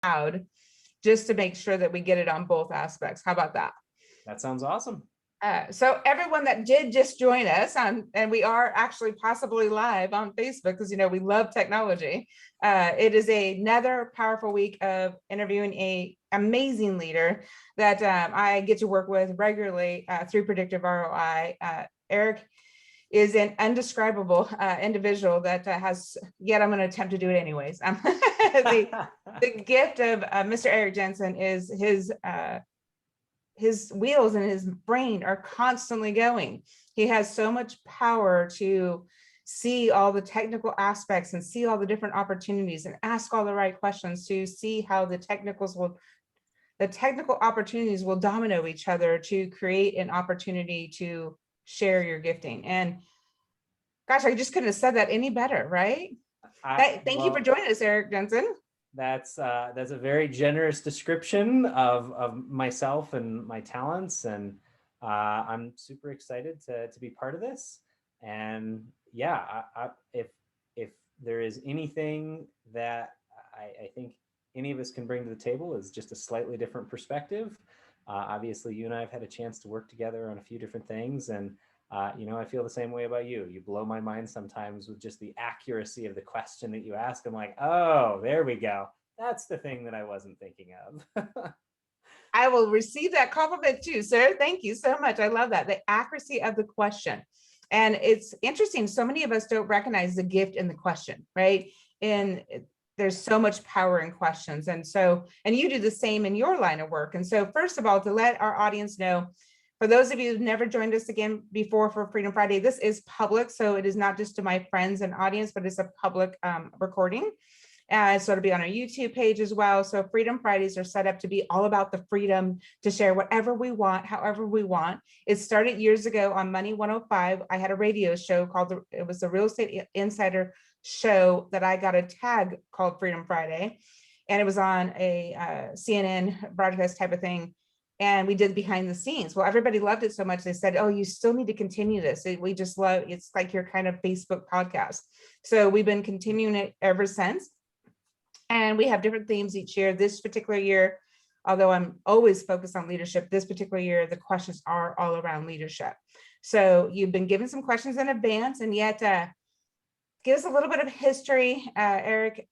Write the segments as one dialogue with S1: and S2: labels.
S1: loud, just to make sure that we get it on both aspects. How about that?
S2: That sounds awesome.
S1: So everyone that did just join us and we are actually possibly live on Facebook because, we love technology. It is another powerful week of interviewing a amazing leader that I get to work with regularly through Predictive ROI. Erik is an undescribable individual that yet I'm going to attempt to do it anyways. The gift of Mr. Erik Jensen is his wheels and his brain are constantly going. He has so much power to see all the technical aspects and see all the different opportunities and ask all the right questions to see how the technical opportunities will domino each other to create an opportunity to share your gifting. And gosh, I just couldn't have said that any better, right? Thank you for joining us, Erik Jensen.
S2: That's a very generous description of myself and my talents, and I'm super excited to be part of this. And yeah, if there is anything that I think any of us can bring to the table is just a slightly different perspective. Obviously, you and I have had a chance to work together on a few different things, and I feel the same way about you. You blow my mind sometimes with just the accuracy of the question that you ask. I'm like, oh, there we go. That's the thing that I wasn't thinking of.
S1: I will receive that compliment too, sir. Thank you so much. I love that. The accuracy of the question. And it's interesting. So many of us don't recognize the gift in the question, right? And there's so much power in questions. And you do the same in your line of work. And so first of all, to let our audience know, for those of you who've never joined us again before for Freedom Friday, this is public. So it is not just to my friends and audience, but it's a public recording. So it'll be on our YouTube page as well. So Freedom Fridays are set up to be all about the freedom to share whatever we want, however we want. It started years ago on Money 105. I had a radio show called, it was the Real Estate Insider show that I got a tag called Freedom Friday. And it was on a CNN broadcast type of thing. And we did behind the scenes. Well, everybody loved it so much. They said, oh, you still need to continue this. We just love, it's like your kind of Facebook podcast. So we've been continuing it ever since. And we have different themes each year. This particular year, although I'm always focused on leadership, this particular year, the questions are all around leadership. So you've been given some questions in advance, and yet give us a little bit of history, Erik.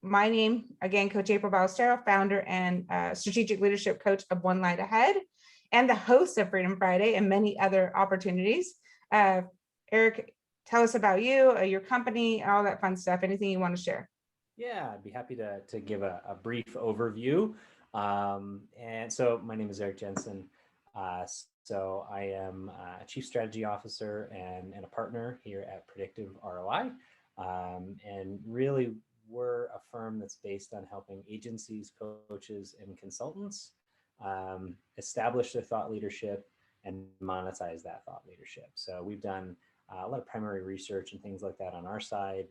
S1: My name, again, Coach April Ballestero, founder and strategic leadership coach of One Light Ahead, and the host of Freedom Friday and many other opportunities. Erik, tell us about you, your company, all that fun stuff, anything you want to share.
S2: Yeah, I'd be happy to give a brief overview. And so my name is Erik Jensen. So I am a chief strategy officer and a partner here at Predictive ROI. And really, we're a firm that's based on helping agencies, coaches, and consultants establish their thought leadership and monetize that thought leadership. So we've done a lot of primary research and things like that on our side,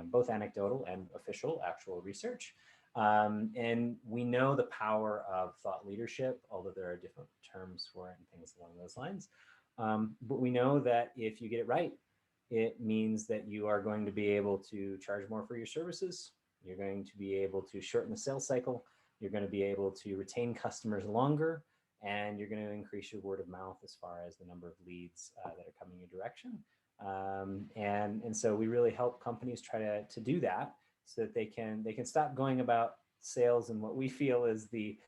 S2: both anecdotal and official, actual research. And we know the power of thought leadership, although there are different terms for it and things along those lines. But we know that if you get it right, it means that you are going to be able to charge more for your services. You're going to be able to shorten the sales cycle. You're going to be able to retain customers longer, and you're going to increase your word of mouth as far as the number of leads that are coming your direction. And so we really help companies try to do that so that they can stop going about sales in what we feel is the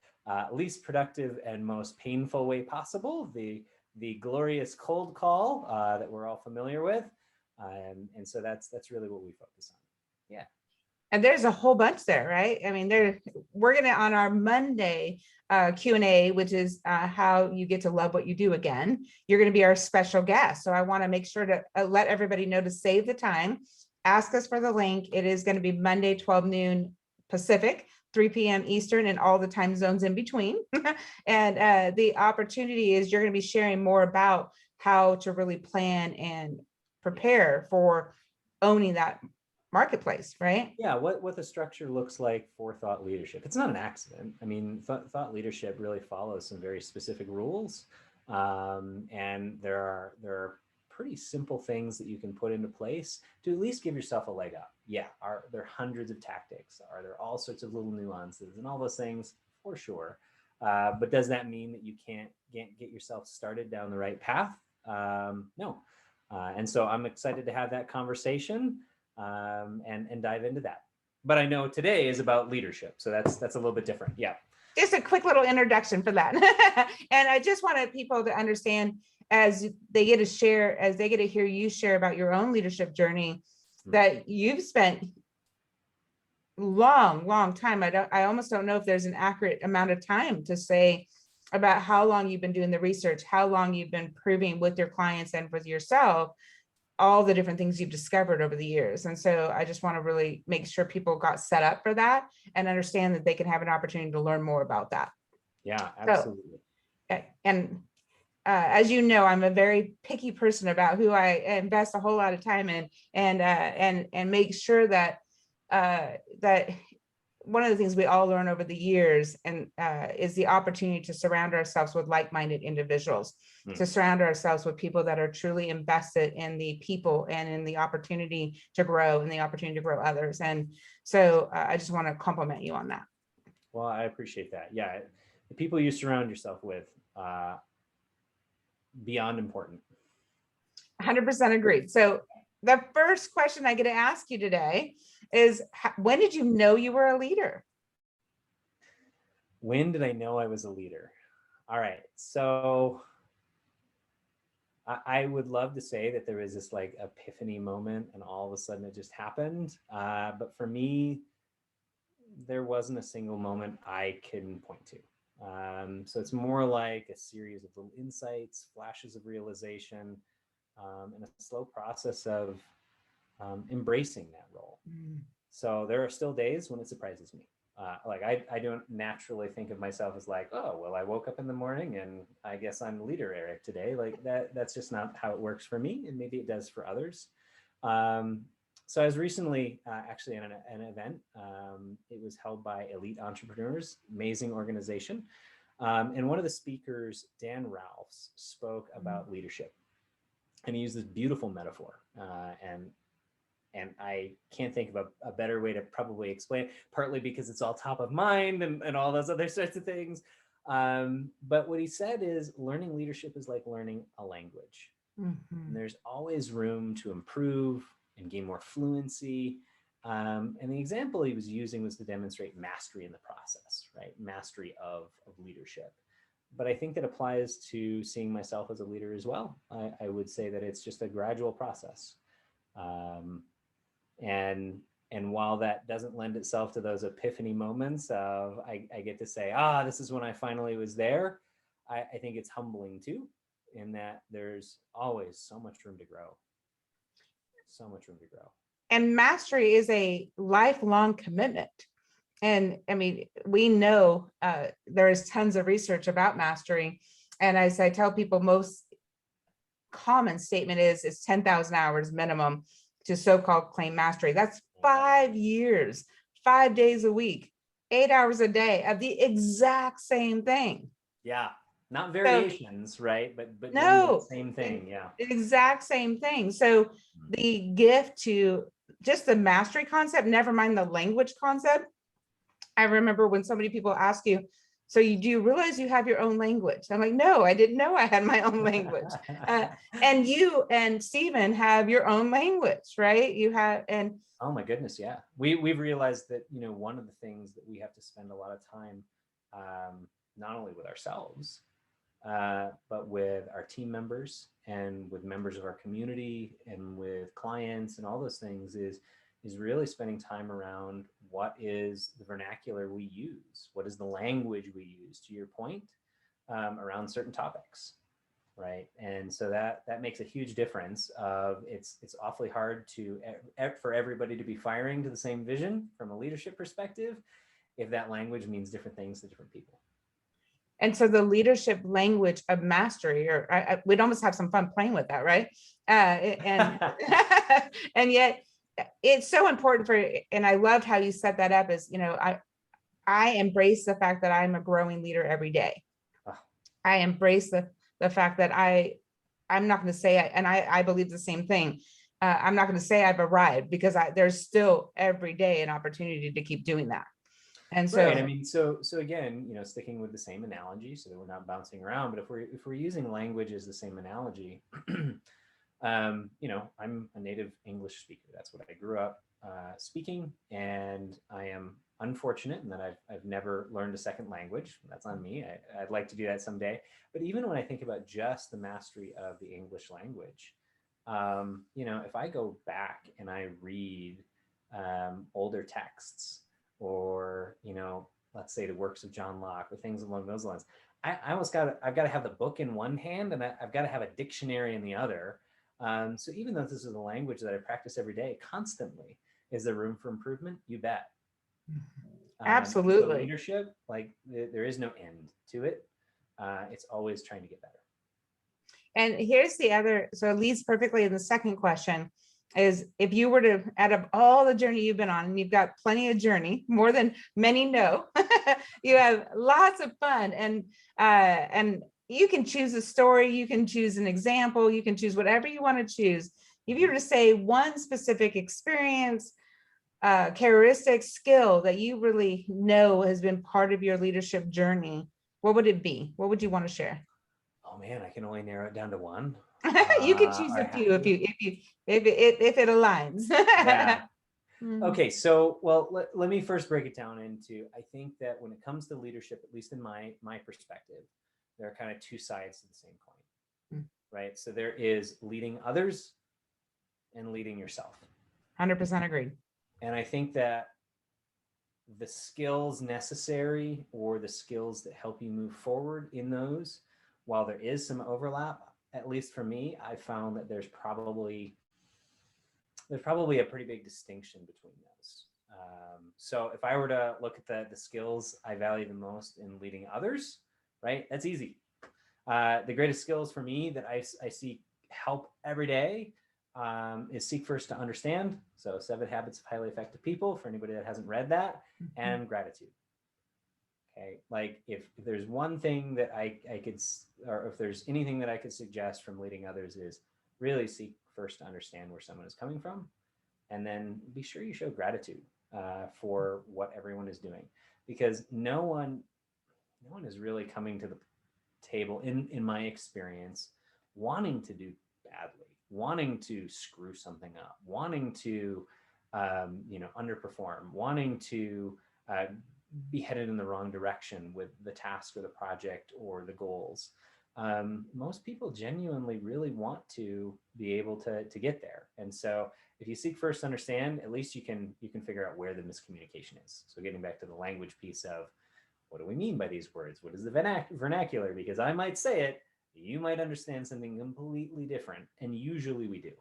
S2: least productive and most painful way possible, the glorious cold call that we're all familiar with. And so that's really what we focus on. Yeah.
S1: And there's a whole bunch there, right? I mean, we're gonna, on our Monday Q&A, which is how you get to love what you do again, you're gonna be our special guest. So I wanna make sure to let everybody know to save the time, ask us for the link. It is gonna be Monday, 12 noon Pacific, 3 p.m. Eastern, and all the time zones in between. And the opportunity is you're gonna be sharing more about how to really plan and prepare for owning that marketplace, right?
S2: Yeah, what the structure looks like for thought leadership. It's not an accident. I mean, thought leadership really follows some very specific rules, and there are pretty simple things that you can put into place to at least give yourself a leg up. Yeah, are there hundreds of tactics? Are there all sorts of little nuances and all those things? For sure. But does that mean that you can't get yourself started down the right path? No. And so I'm excited to have that conversation and dive into that. But I know today is about leadership, so that's a little bit different. Yeah.
S1: Just a quick little introduction for that. And I just wanted people to understand, as they get to share, as they get to hear you share about your own leadership journey, that you've spent long time. I almost don't know if there's an accurate amount of time to say about how long you've been doing the research, how long you've been proving with your clients and with yourself all the different things you've discovered over the years. And so I just want to really make sure people got set up for that and understand that they can have an opportunity to learn more about that.
S2: Yeah, absolutely.
S1: So, and as you know, I'm a very picky person about who I invest a whole lot of time in, and make sure that that one of the things we all learn over the years and is the opportunity to surround ourselves with like-minded individuals, to surround ourselves with people that are truly invested in the people and in the opportunity to grow and the opportunity to grow others. And so I just want to compliment you on that.
S2: Well, I appreciate that. Yeah, the people you surround yourself with, beyond important.
S1: 100% agreed. So the first question I get to ask you today is, when did you know you were a leader?
S2: When did I know I was a leader? All right. So I would love to say that there was this like epiphany moment and all of a sudden it just happened. But for me, there wasn't a single moment I can point to. So it's more like a series of little insights, flashes of realization, and a slow process of embracing that role. So there are still days when it surprises me. Like I don't naturally think of myself as like, oh, well, I woke up in the morning and I guess I'm leader Erik today. Like that's just not how it works for me. And maybe it does for others. So I was recently actually in an event. It was held by Elite Entrepreneurs, amazing organization. And one of the speakers, Dan Ralphs, spoke about leadership. And he used this beautiful metaphor. And I can't think of a better way to probably explain it, partly because it's all top of mind and all those other sorts of things. But what he said is learning leadership is like learning a language. And there's always room to improve and gain more fluency. And the example he was using was to demonstrate mastery in the process, right? Mastery of leadership. But I think that applies to seeing myself as a leader as well. I would say that it's just a gradual process. And while that doesn't lend itself to those epiphany moments of I get to say, this is when I finally was there, I think it's humbling too, in that there's always so much room to grow. So much room to grow.
S1: And mastery is a lifelong commitment. And I mean, we know there is tons of research about mastery. And as I tell people, most common statement is it's 10,000 hours minimum to so-called claim mastery. That's 5 years, 5 days a week, 8 hours a day of the exact same thing.
S2: Yeah, not variations, right? But
S1: no,
S2: the same thing. Yeah,
S1: exact same thing. So the gift to just the mastery concept, never mind the language concept. I remember when so many people ask you, so do you realize you have your own language? I'm like, no, I didn't know I had my own language. And you and Stephen have your own language, right? You have, and
S2: oh my goodness, yeah. We've realized that, one of the things that we have to spend a lot of time, not only with ourselves, but with our team members and with members of our community and with clients and all those things is really spending time around what is the vernacular we use, what is the language we use, to your point, around certain topics, right? And so that makes a huge difference. It's awfully hard for everybody to be firing to the same vision from a leadership perspective if that language means different things to different people.
S1: And so the leadership language of mastery, or we'd almost have some fun playing with that, right? And and yet it's so important and I loved how you set that up as, I embrace the fact that I'm a growing leader every day. I embrace the fact that I I'm not going to say, and I believe the same thing. I'm not going to say I've arrived, because there's still every day an opportunity to keep doing that. And so,
S2: right. I mean, so again, sticking with the same analogy, so that we're not bouncing around. But if we're using language as the same analogy, I'm a native English speaker. That's what I grew up speaking, and I am unfortunate in that I've never learned a second language. That's on me. I'd like to do that someday. But even when I think about just the mastery of the English language, if I go back and I read older texts, or let's say the works of John Locke or things along those lines, I've got to have the book in one hand, and I've got to have a dictionary in the other. So even though this is a language that I practice every day constantly, is there room for improvement? You bet.
S1: absolutely.
S2: Leadership, like there is no end to it. It's always trying to get better.
S1: And here's the other, so it leads perfectly in the second question, is if you were to add up all the journey you've been on, and you've got plenty of journey, more than many know, you have lots of fun, and you can choose a story, you can choose an example, you can choose whatever you want to choose. If you were to say one specific experience, characteristic, skill that you really know has been part of your leadership journey, what would it be? What would you want to share?
S2: Oh man, I can only narrow it down to one.
S1: You can choose a few if it aligns.
S2: Yeah.
S1: Mm.
S2: Okay, so let me first break it down into, I think that when it comes to leadership, at least in my perspective, there are kind of two sides to the same coin, right? So there is leading others and leading yourself.
S1: 100% agreed.
S2: And I think that the skills necessary, or the skills that help you move forward in those, while there is some overlap, at least for me, I found that there's probably a pretty big distinction between those. So if I were to look at the skills I value the most in leading others, right, that's easy. The greatest skills for me that I seek help every day is seek first to understand. So 7 Habits of Highly Effective People, for anybody that hasn't read that, and gratitude. Okay, like if there's one thing that I could, or if there's anything that I could suggest from leading others, is really seek first to understand where someone is coming from, and then be sure you show gratitude for what everyone is doing, because no one is really coming to the table, in my experience, wanting to do badly, wanting to screw something up, wanting to underperform, wanting to be headed in the wrong direction with the task or the project or the goals. Most people genuinely really want to be able to get there. And so if you seek first to understand, at least you can figure out where the miscommunication is. So getting back to the language piece of, what do we mean by these words? What is the vernacular? Because I might say it, you might understand something completely different. And usually we do.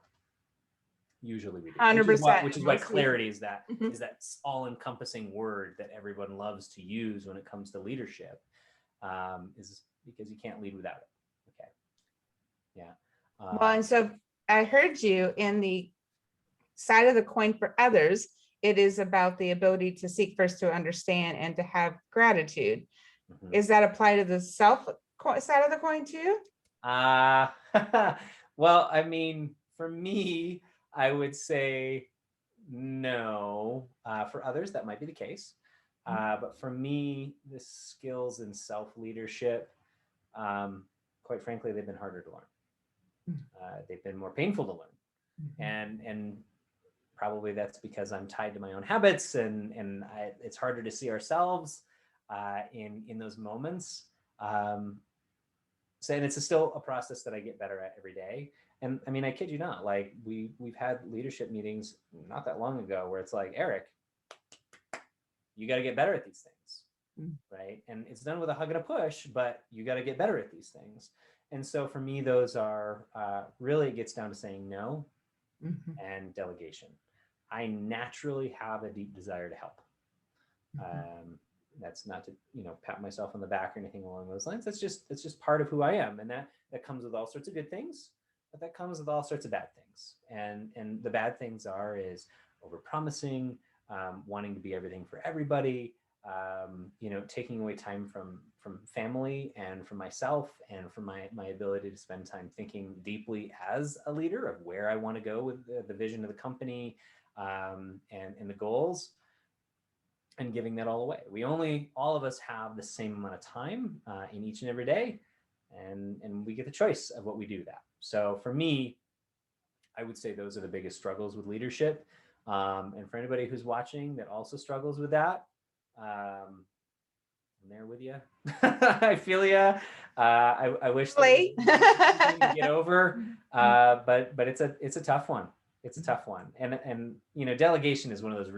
S1: 100%.
S2: Which is why clarity is that all-encompassing word that everyone loves to use when it comes to leadership, is because you can't lead without it. Okay. Yeah.
S1: Well, and so I heard you in the side of the coin for others. It is about the ability to seek first to understand and to have gratitude. Is that apply to the self side of the coin too?
S2: Well, I mean, for me, I would say no. For others, that might be the case. But for me, the skills in self-leadership, quite frankly, they've been harder to learn. They've been more painful to learn. And probably that's because I'm tied to my own habits, and it's harder to see ourselves in those moments. So, and it's still a process that I get better at every day. And I mean, I kid you not, like we've had leadership meetings not that long ago where it's like, Erik, you got to get better at these things, right? And it's done with a hug and a push, but you got to get better at these things. And so for me, those are really, it gets down to saying no and delegation. I naturally have a deep desire to help. That's not to pat myself on the back or anything along those lines. That's just part of who I am, and that comes with all sorts of good things, but that comes with all sorts of bad things. And the bad things is over promising, wanting to be everything for everybody, taking away time from family and from myself and from my ability to spend time thinking deeply as a leader of where I want to go with the vision of the company, and the goals, and giving that all away. All of us have the same amount of time in each and every day, and we get the choice of what we do with that. So for me, I would say those are the biggest struggles with leadership. And for anybody who's watching that also struggles with that, I'm there with you. I feel you. I wish that to get over, but it's a tough one. It's a tough one, and delegation is one of those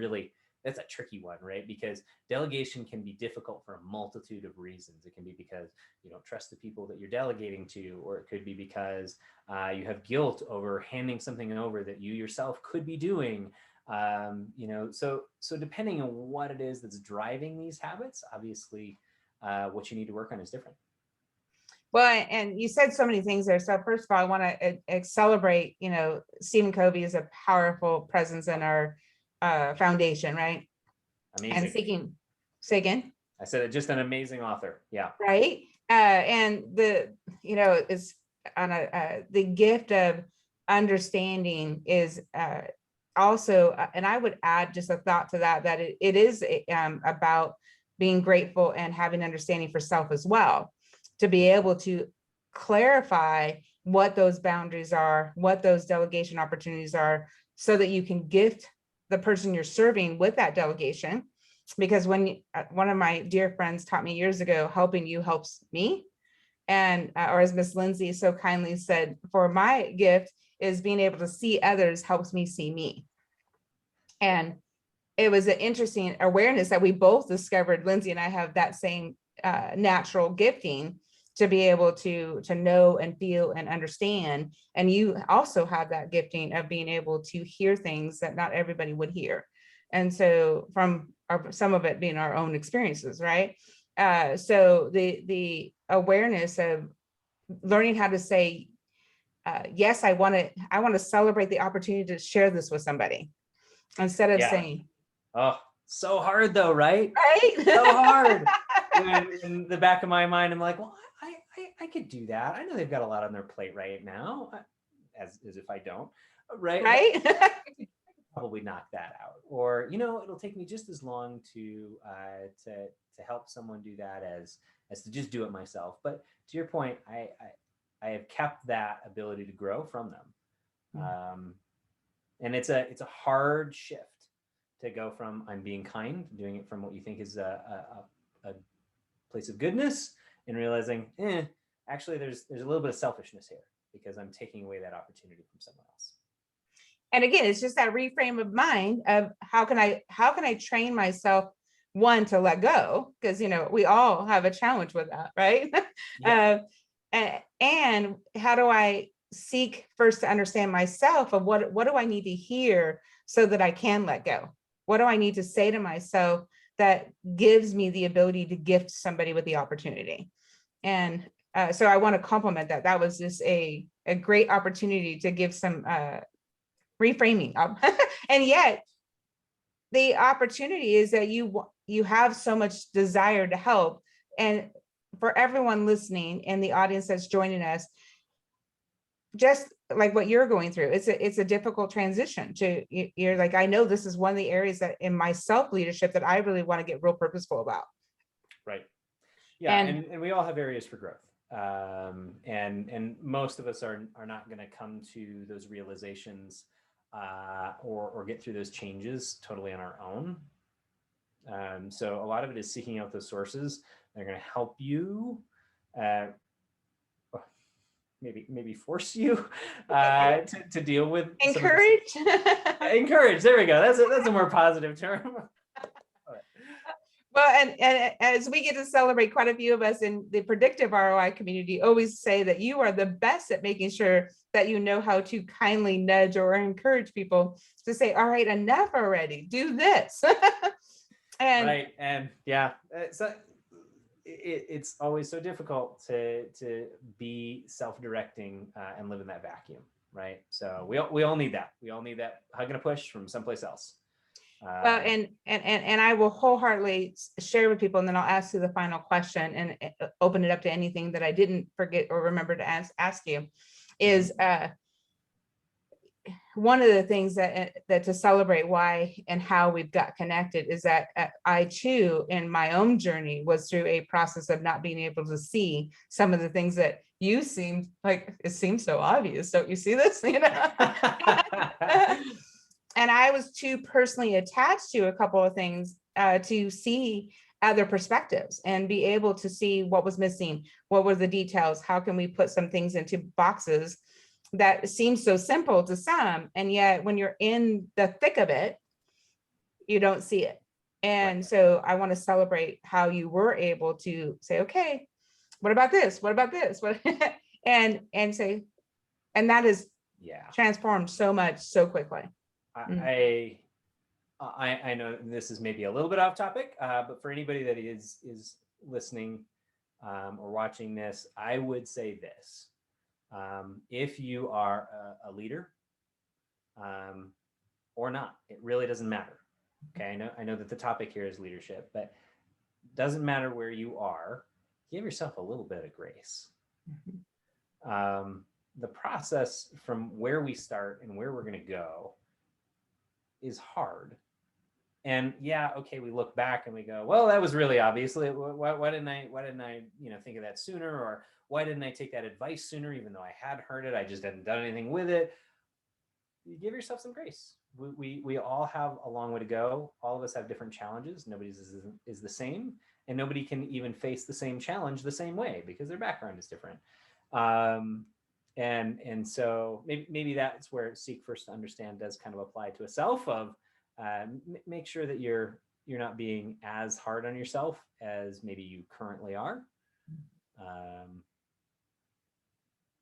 S2: that's a tricky one, right? Because delegation can be difficult for a multitude of reasons. It can be because you don't trust the people that you're delegating to, or it could be because you have guilt over handing something over that you yourself could be doing. So depending on what it is that's driving these habits, obviously what you need to work on is different.
S1: Well, and you said so many things there. So first of all, I want to celebrate, Stephen Covey is a powerful presence in our foundation, right?
S2: Amazing.
S1: And say again?
S2: I said just an amazing author. Yeah.
S1: Right. And is on the gift of understanding is also, and I would add just a thought to that it is about being grateful and having understanding for self as well, to be able to clarify what those boundaries are, what those delegation opportunities are, so that you can gift the person you're serving with that delegation. Because when one of my dear friends taught me years ago, helping you helps me. And, or as Miss Lindsay so kindly said, for my gift is being able to see others helps me see me. And it was an interesting awareness that we both discovered. Lindsay and I have that same natural gifting to be able to know and feel and understand. And you also have that gifting of being able to hear things that not everybody would hear. And so from some of it being our own experiences, right? So the awareness of learning how to say, yes, I want to celebrate the opportunity to share this with somebody, instead of saying,
S2: oh, so hard though, right?
S1: Right?
S2: So hard. In the back of my mind, I'm like, well, I could do that. I know they've got a lot on their plate right now, as if I don't, right?
S1: Right.
S2: Probably knock that out, or it'll take me just as long to help someone do that as to just do it myself. But to your point, I have kept that ability to grow from them, and it's a hard shift to go from I'm being kind, doing it from what you think is a place of goodness, and realizing actually there's a little bit of selfishness here because I'm taking away that opportunity from someone else.
S1: And again, it's just that reframe of mind of how can I train myself, one, to let go, because we all have a challenge with that, right? Yeah. And how do I seek first to understand myself of what do I need to hear so that I can let go? What do I need to say to myself that gives me the ability to gift somebody with the opportunity? And so I want to compliment that. That was just a great opportunity to give some reframing up. And yet the opportunity is that you have so much desire to help. And for everyone listening and the audience that's joining us, just like what you're going through, it's a difficult transition to, you're like, I know this is one of the areas that in my self leadership that I really want to get real purposeful about.
S2: Right. Yeah. And we all have areas for growth. And most of us are not going to come to those realizations or get through those changes totally on our own. So a lot of it is seeking out those sources that are going to help you, maybe force you to deal with
S1: encourage.
S2: Encourage. There we go. That's a more positive term.
S1: Well, and as we get to celebrate, quite a few of us in the predictive ROI community always say that you are the best at making sure that you know how to kindly nudge or encourage people to say, all right, enough already, do this. And
S2: right. And yeah, so it's always so difficult to be self-directing and live in that vacuum, right? So we all need that. We all need that hug and a push from someplace else.
S1: Well, and I will wholeheartedly share with people, and then I'll ask you the final question and open it up to anything that I didn't forget or remember to ask you. Is one of the things that to celebrate why and how we've got connected is that I too, in my own journey, was through a process of not being able to see some of the things that you seemed like it seems so obvious. Don't you see this? You know. And I was too personally attached to a couple of things to see other perspectives and be able to see what was missing, what were the details, how can we put some things into boxes that seems so simple to some, and yet when you're in the thick of it, you don't see it. And so I want to celebrate how you were able to say, okay, what about this? What about this? What and say, and that is transformed so much so quickly.
S2: I know this is maybe a little bit off topic, but for anybody that is listening or watching this, I would say this. If you are a leader or not, it really doesn't matter. Okay, I know that the topic here is leadership, but it doesn't matter where you are. Give yourself a little bit of grace. The process from where we start and where we're going to go is hard. And okay, we look back and we go, well, that was really obvious. Why didn't I think of that sooner? Or why didn't I take that advice sooner, even though I had heard it? I just hadn't done anything with it. You give yourself some grace. We all have a long way to go. All of us have different challenges. Nobody's is the same, and nobody can even face the same challenge the same way because their background is different. And so maybe that's where seek first to understand does kind of apply to a self of make sure that you're not being as hard on yourself as maybe you currently are.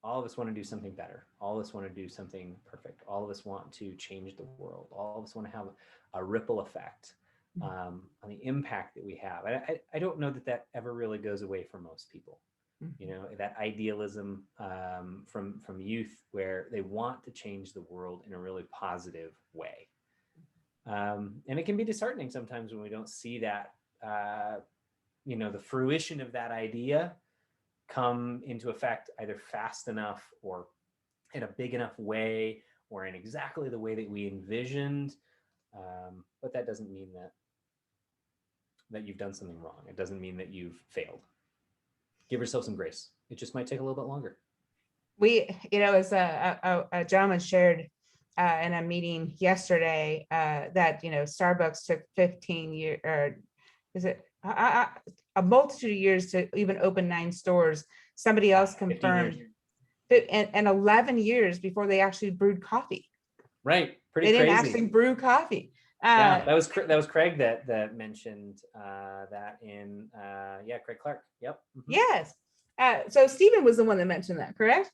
S2: All of us want to do something better. All of us want to do something perfect. All of us want to change the world. All of us want to have a ripple effect on the impact that we have. I don't know that ever really goes away for most people. You know, that idealism from youth where they want to change the world in a really positive way. And it can be disheartening sometimes when we don't see that, the fruition of that idea come into effect either fast enough or in a big enough way or in exactly the way that we envisioned. But that doesn't mean that you've done something wrong. It doesn't mean that you've failed. Give yourself some grace. It just might take a little bit longer.
S1: As a gentleman shared in a meeting yesterday that, Starbucks took 15 years, or is it a multitude of years to even open 9 stores. Somebody else confirmed and 11 years before they actually brewed coffee.
S2: Right. Pretty
S1: crazy. They didn't actually brew coffee.
S2: That was Craig that mentioned that in Craig Clark. Yep. Mm-hmm.
S1: Yes. So Stephen was the one that mentioned that, correct?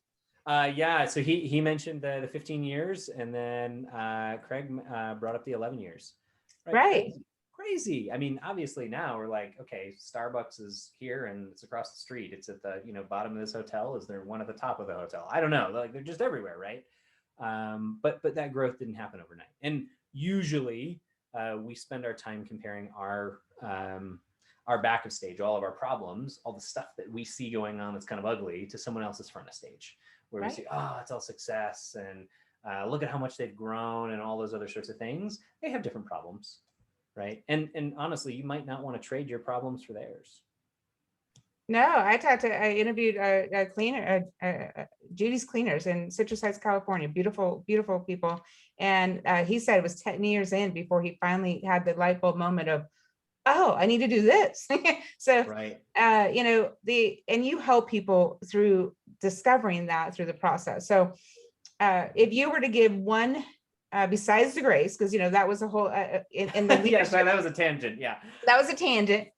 S2: So he mentioned the 15 years, and then Craig brought up the 11 years.
S1: Right.
S2: Crazy. I mean, obviously now we're like, okay, Starbucks is here and it's across the street. It's at the bottom of this hotel. Is there one at the top of the hotel? I don't know. Like they're just everywhere, right? But that growth didn't happen overnight. And usually we spend our time comparing our back of stage, all of our problems, all the stuff that we see going on that's kind of ugly, to someone else's front of stage, where we see, oh, it's all success and look at how much they've grown and all those other sorts of things. They have different problems, right? And honestly, you might not want to trade your problems for theirs.
S1: No, I interviewed a cleaner, Judy's Cleaners in Citrus Heights, California. Beautiful, beautiful people. And he said it was 10 years in before he finally had the light bulb moment of, oh, I need to do this. So,
S2: right.
S1: And you help people through discovering that through the process. So if you were to give one, besides the grace, because, that was a whole, in the
S2: yes, that was a tangent. Yeah.
S1: That was a tangent.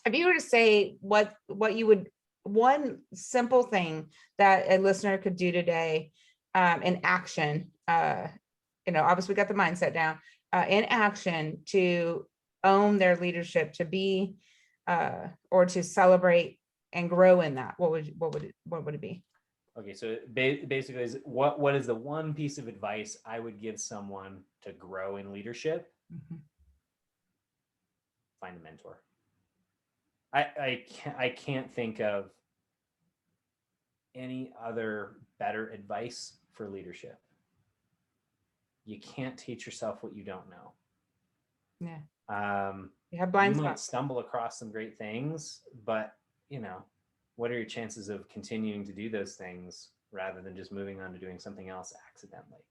S1: If you were to say what you would, one simple thing that a listener could do today in action, obviously we got the mindset down, in action to own their leadership, to be or to celebrate and grow in that, what would it be?
S2: Okay, so basically, what is the one piece of advice I would give someone to grow in leadership
S1: Mhm.
S2: Find a mentor. I can't think of any other better advice for leadership. You can't teach yourself what you don't know.
S1: Yeah. You have
S2: You
S1: blind
S2: might
S1: spots.
S2: stumble across some great things, but what are your chances of continuing to do those things rather than just moving on to doing something else accidentally?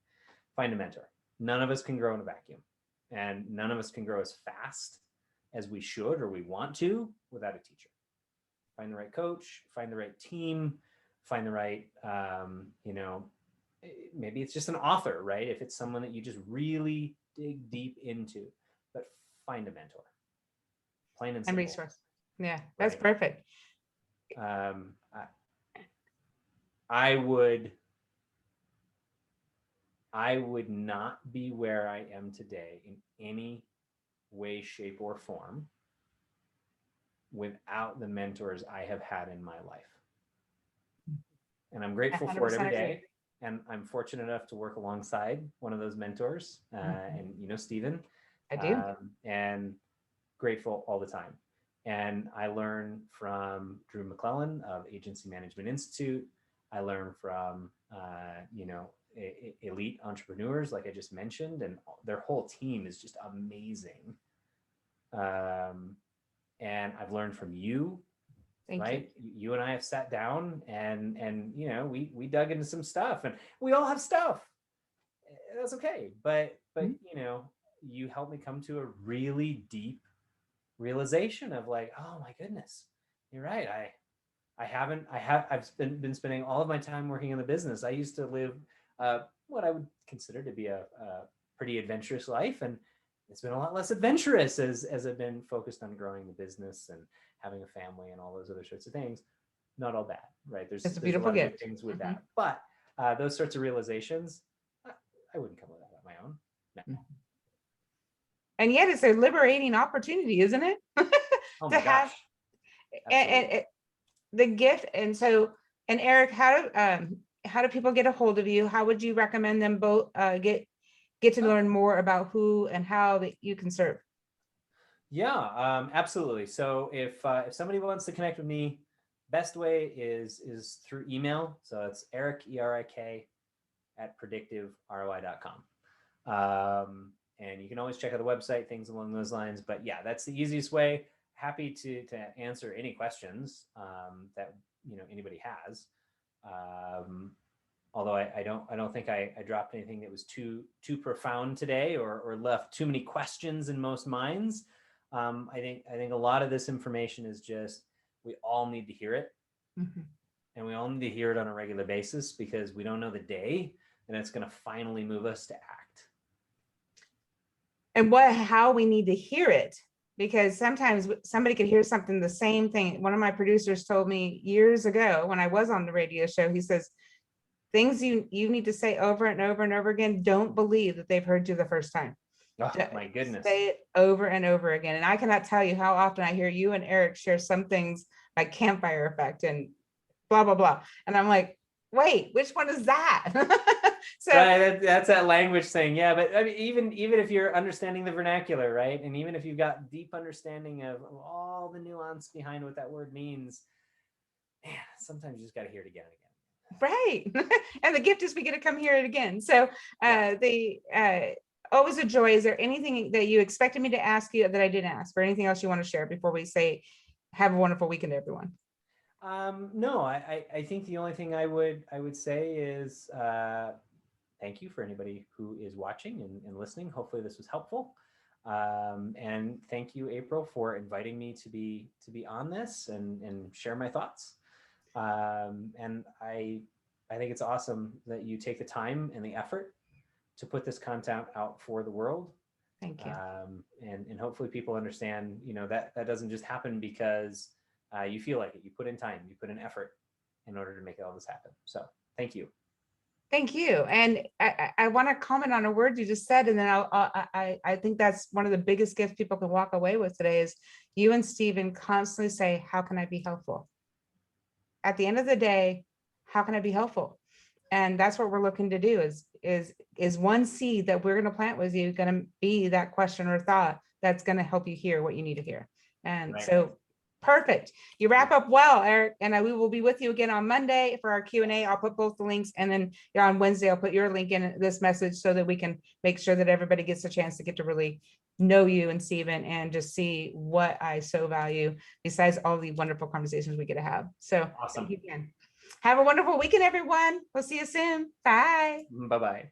S2: Find a mentor. None of us can grow in a vacuum, and none of us can grow as fast as we should or we want to without a teacher. Find the right coach, find the right team, find the right, maybe it's just an author, right? If it's someone that you just really dig deep into, but find a mentor. Plain and
S1: And
S2: simple.
S1: resource. Yeah, that's
S2: Right.
S1: perfect.
S2: I would not be where I am today in any way, shape, or form without the mentors I have had in my life. And I'm grateful for it every day. And I'm fortunate enough to work alongside one of those mentors, and Stephen.
S1: I do.
S2: And grateful all the time. And I learn from Drew McClellan of Agency Management Institute. I learn from, elite entrepreneurs, like I just mentioned, and their whole team is just amazing. And I've learned from you.
S1: Thank
S2: right? You and I have sat down and we dug into some stuff, and we all have stuff. That's okay. But you helped me come to a really deep realization of like, oh my goodness, you're right. I've been spending all of my time working in the business. I used to live what I would consider to be a pretty adventurous life, and it's been a lot less adventurous as I've been focused on growing the business and having a family and all those other sorts of things. Not all bad, right? There's a lot of good things with that, but those sorts of realizations, I wouldn't come with that on my own. No.
S1: And yet it's a liberating opportunity, isn't it?
S2: Oh my gosh.
S1: And the gift. And so, and Erik, how do people get a hold of you? How would you recommend them both get to learn more about who and how that you can serve?
S2: Yeah, absolutely. So if somebody wants to connect with me, best way is through email. So it's Erik, ERIK, at predictiveroi.com. And you can always check out the website, things along those lines. But yeah, that's the easiest way. Happy to answer any questions that anybody has. Although I don't think I dropped anything that was too profound today or left too many questions in most minds. I think a lot of this information is just, we all need to hear it. And we all need to hear it on a regular basis, because we don't know the day and it's going to finally move us to act.
S1: And how we need to hear it, because sometimes somebody could hear something, the same thing. One of my producers told me years ago when I was on the radio show, he says, things you need to say over and over and over again, don't believe that they've heard you the first time.
S2: Oh my goodness.
S1: Say it over and over again. And I cannot tell you how often I hear you and Erik share some things like campfire effect and blah, blah, blah. And I'm like, wait, which one is that? So
S2: right, that's that language thing. Yeah, but I mean, even if you're understanding the vernacular, right? And even if you've got deep understanding of all the nuance behind what that word means, man, sometimes you just got to hear it again and again.
S1: Right. And the gift is we get to come hear it again. So always a joy. Is there anything that you expected me to ask you that I didn't ask, or anything else you want to share before we say have a wonderful weekend, everyone?
S2: No, I think the only thing I would say is thank you for anybody who is watching and listening. Hopefully this was helpful. And thank you, April, for inviting me to be on this and share my thoughts. And I think it's awesome that you take the time and the effort to put this content out for the world.
S1: Thank you.
S2: And hopefully people understand, that doesn't just happen because you feel like it. You put in time, you put in effort in order to make all this happen. So thank you.
S1: Thank you. And I want to comment on a word you just said, and then I think that's one of the biggest gifts people can walk away with today is you and Stephen constantly say, how can I be helpful? At the end of the day, how can I be helpful? And that's what we're looking to do is one seed that we're going to plant with you going to be that question or thought that's going to help you hear what you need to hear. And so perfect. You wrap up well, Eric, and we will be with you again on Monday for our Q&A. I'll put both the links, and then on Wednesday, I'll put your link in this message so that we can make sure that everybody gets a chance to get to really know you and Stephen and just see what I so value besides all the wonderful conversations we get to have. So
S2: awesome.
S1: Thank you again. Have a wonderful weekend, everyone. We'll see you soon. Bye.
S2: Bye-bye.